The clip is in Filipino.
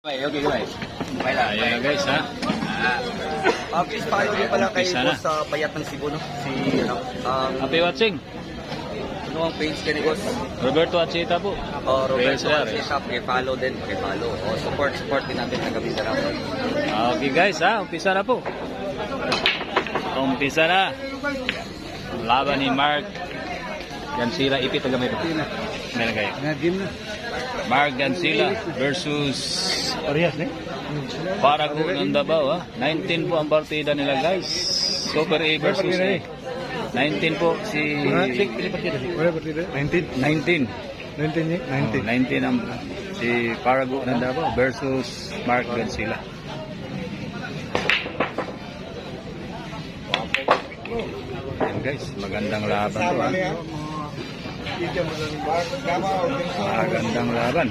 Okay. Okay lang. Ayan na guys ha. Please follow din pala kay Boss sa Payat ng Cebu, no? Si, Happy watching. ano ang page ka ni Boss? Roberto Achita po. Roberto Sir. Arceta, pakipollow din, pakipollow. Support din natin sa gabi sa rapon. Okay guys ha, umpisa na po. Umpisa na. Laban ni Mark Gansila, ipit taga may patina. Meron kayo. Mark Gansila versus Paragon ng Davao ha. 19 po ang partida nila guys. Super A versus A. 19 po si 19 ang si Paragon ng Davao versus Mark Gansila. Yan guys, magandang laban to ha. Magandang laban.